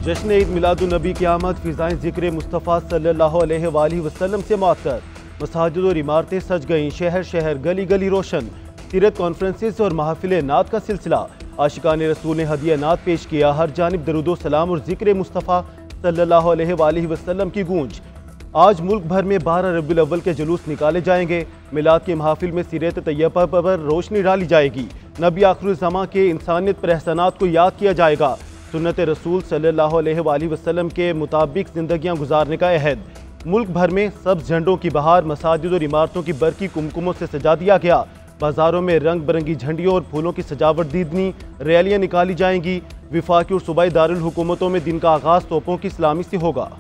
जश्न ईद मिलादुन्नबी की आमद फिजाएं जिक्र मुस्तफ़ा सल्लल्लाहु अलैहि वसल्लम से मुअत्तर। मसाजिद और इमारतें सज गईं, शहर शहर गली गली रोशन। सीरत कॉन्फ्रेंसेस और महफिल नात का सिलसिला। आशिकान रसूल ने हदिया नात पेश किया। हर जानिब दरूदो सलाम और जिक्र मुस्तफ़ा सल्लल्लाहु अलैहि वसल्लम की गूंज। आज मुल्क भर में 12 रबीउल अव्वल के जुलूस निकाले जाएंगे। मिलाद की महफिल में सीरत तैयबा पर रोशनी डाली जाएगी। नबी आखिरुल ज़मां के इंसानियत पर एहसानात को याद किया जाएगा। सुन्नत रसूल सल्लल्लाहु अलैहि वसल्लम के मुताबिक जिंदगियां गुजारने का अहद। मुल्क भर में सब्ज झंडों की बहार। मसाजिद और इमारतों की बरकी कुमकुमों से सजा दिया गया। बाजारों में रंग बिरंगी झंडियों और फूलों की सजावट दीदनी। रैलियां निकाली जाएंगी। विफाकी और सूबाई दारुल हुकूमतों में दिन का आगाज तोपों की सलामी से होगा।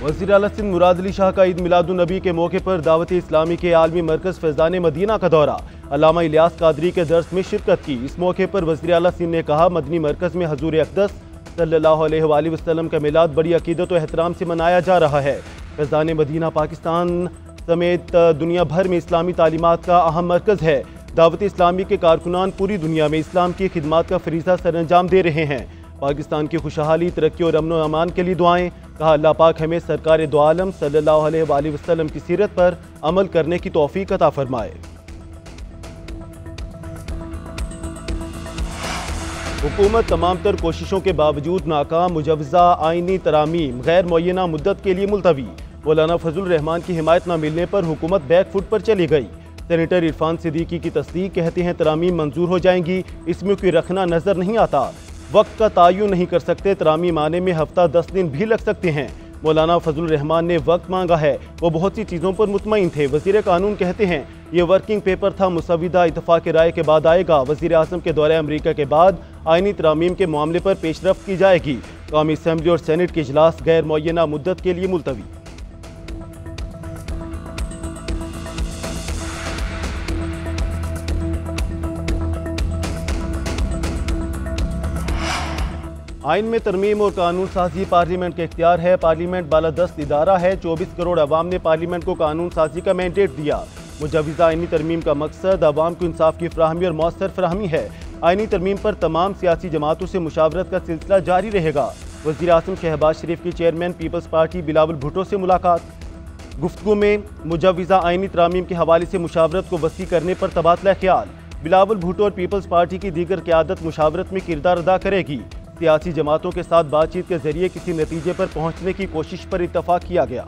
वज़ीर आला सिंध मुराद अली शाह का ईद मिलादुन्नबी के मौके पर दावत इस्लामी के आलमी मरकज़ फैज़ान मदीना का दौरा। अल्लामा इलियास कादरी के दर्स में शिरकत की। इस मौके पर वज़ीर आला सिंध ने कहा, मदनी मरकज़ में हजूर अक़दस सल्लल्लाहु अलैहि वसल्लम का मिलाद बड़ी अकीदत और एहतराम से मनाया जा रहा है। फैज़ान मदीना पाकिस्तान समेत दुनिया भर में इस्लामी तालीमात का अहम मरकज़ है। दावत इस्लामी के कारकुनान पूरी दुनिया में इस्लाम की खिदमात का फरीज़ा सरअंजाम दे रहे हैं। पाकिस्तान की खुशहाली, तरक्की और अमन व अमान के लिए दुआएं। कहा, अल्लाह पाक हमें सरकार दो आलम सल्लल्लाहु अलैहि वसल्लम की सीरत पर अमल करने की तौफीक अता फरमाए। हुकूमत तमाम तर कोशिशों के बावजूद नाकाम। मुजवज़ा आइनी तरामीम गैर मुअय्यना मुद्दत के लिए मुलतवी। मौलाना फजलुर रहमान की हिमायत न मिलने पर हुकूमत बैक फुट पर चली गई। सेनेटर इरफान सिद्दीकी की तस्दीक, कहते हैं तरामीम मंजूर हो जाएंगी, इसमें कोई रखना नजर नहीं आता। वक्त का तयन नहीं कर सकते, तरामीम आने में हफ्ता 10 दिन भी लग सकते हैं। मौलाना फजलुर रहमान ने वक्त मांगा है, वो बहुत सी चीज़ों पर मुतमईन थे। वज़ीर कानून कहते हैं ये वर्किंग पेपर था, मुसविदा इत्तफाक राय के बाद आएगा। वज़ीर आज़म के दौरे अमरीका के बाद आइनी तरामीम के मामले पर पेशरफ्त की जाएगी। कौमी असम्बली और सेनेट के इजलास गैर मुअय्यना मुद्दत के लिए मुलतवी। आइन में तरमीम और कानून साजी पार्लियामेंट का इख्तियार है। पार्लियामेंट बालादस्त इदारा है। 24 करोड़ अवाम ने पार्लियामेंट को कानून साजी का मैंडेट दिया। मुजवज़ा आइनी तरमीम का मकसद अवाम को इंसाफ की फराहमी और मौसर फराहमी है। आइनी तरमीम पर तमाम सियासी जमातों से मुशावरत का सिलसिला जारी रहेगा। वज़ीर आज़म शहबाज शरीफ की चेयरमैन पीपल्स पार्टी बिलावल भुट्टो से मुलाकात। गुफ्तगू में मुजवज़ा आइनी तरामीम के हवाले से मुशावरत को वसी करने पर तबादला ख्याल। बिलावल भुट्टो और पीपल्स पार्टी की दीगर क़यादत मुशावरत में किरदार अदा करेगी। सियासी जमातों के साथ बातचीत के जरिए किसी नतीजे पर पहुंचने की कोशिश पर इत्तफाक किया गया।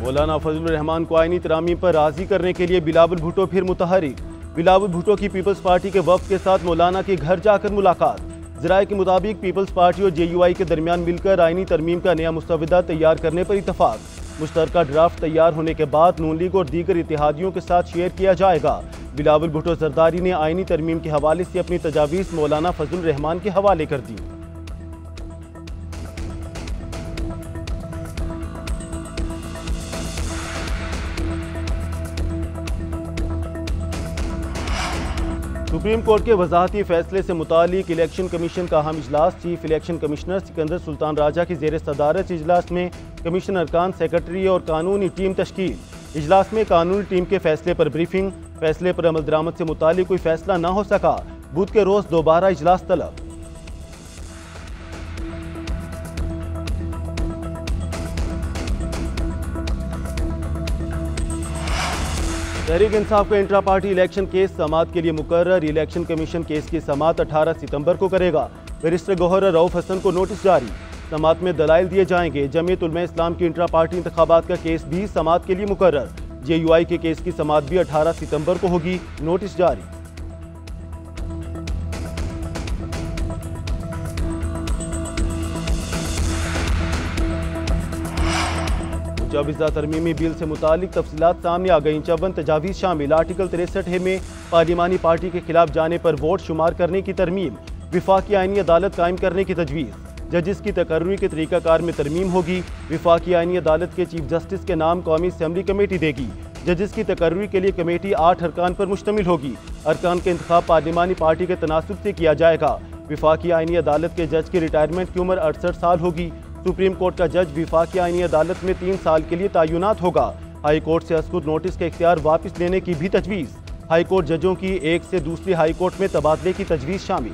मौलाना फजलुर रहमान को आइनी तरामीम पर राजी करने के लिए बिलावल भुट्टो फिर मुतहरिक। बिलावल भुट्टो की पीपल्स पार्टी के वफ़द के साथ मौलाना के घर जाकर मुलाकात। ज़राए के मुताबिक पीपल्स पार्टी और JUI के दरमियान मिलकर आइनी तरमीम का नया मुस्तविदा तैयार करने पर इत्तफाक। मुश्तरका ड्राफ्ट तैयार होने के बाद नून लीग और दीगर इत्तेहादियों के साथ शेयर किया जाएगा। बिलावल भुट्टो जरदारी ने आइनी तरमीम के हवाले से अपनी तजावीज़ मौलाना फजलुर रहमान के हवाले कर दी। सुप्रीम कोर्ट के वजाहती फैसले से मुतालिक इलेक्शन कमीशन का अहम इजलास। Chief election commissioner Sikandar Sultan Raja की ज़ेर सदारत इजलास में कमीशन अरकान, सेक्रेटरी और कानूनी टीम तश्कील। इजलास में कानूनी टीम के फैसले पर ब्रीफिंग। फैसले पर अमल दरामद से मुतालिक कोई फैसला न हो सका, बुध के रोज दोबारा इजलास तलब। तहरीक इंसाफ का इंट्रा पार्टी इलेक्शन केस समाअत के लिए मुकर्रर। इलेक्शन कमीशन केस की समाअत 18 सितंबर को करेगा। बैरिस्टर गौहर रऊफ हसन को नोटिस जारी। समाअत में दलाइल दिए जाएंगे। जमीयत उलमा इस्लाम की इंट्रा पार्टी इंतखाबात का केस भी समाअत के लिए मुकर्रर। JUI के केस की समाअत भी 18 सितंबर को होगी, नोटिस जारी। मुजवज़ा तरमीमी बिल से मुतालिक तफसीलात सामने आ गई। 54 तजावीज़ शामिल। आर्टिकल 63 में पार्लिमानी पार्टी के खिलाफ जाने पर वोट शुमार करने की तरमीम। विफाकी आइनी अदालत कायम करने की तजवीज़। जजिस की तकर्री के तरीक़ाकार में तरमीम होगी। विफाकी आइनी अदालत के चीफ जस्टिस के नाम कौमी असम्बली कमेटी देगी। जजिस की तकर्री के लिए कमेटी 8 अरकान पर मुश्तमिल होगी। अरकान का इंतखाब पार्लिमानी पार्टी के तनासुब से किया जाएगा। विफाकी आइनी अदालत के जज की रिटायरमेंट की उम्र 68 साल होगी। सुप्रीम कोर्ट का जज विफाकी आईनी अदालत में 3 साल के लिए तैनात होगा। हाई कोर्ट से अस्कुद नोटिस के इख्तियार वापस लेने की भी तजवीज़। हाई कोर्ट जजों की एक से दूसरी हाई कोर्ट में तबादले की तजवीज़ शामिल।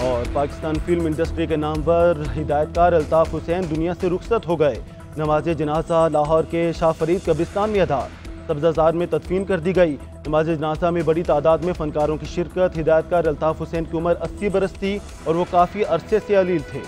और पाकिस्तान फिल्म इंडस्ट्री के नामवर हिदायतकार अल्ताफ हुसैन दुनिया से रुखसत हो गए। नमाज जनाजा लाहौर के शाह फरीद कब्रिस्तान में अदा, सब्ज़ाज़ार में तदफीन कर दी गई। नमाज जनाजा में बड़ी तादाद में फनकारों की शिरकत। हिदायतकार अल्ताफ हुसैन की उम्र 80 बरस थी और वो काफ़ी अरसे से अलील थे।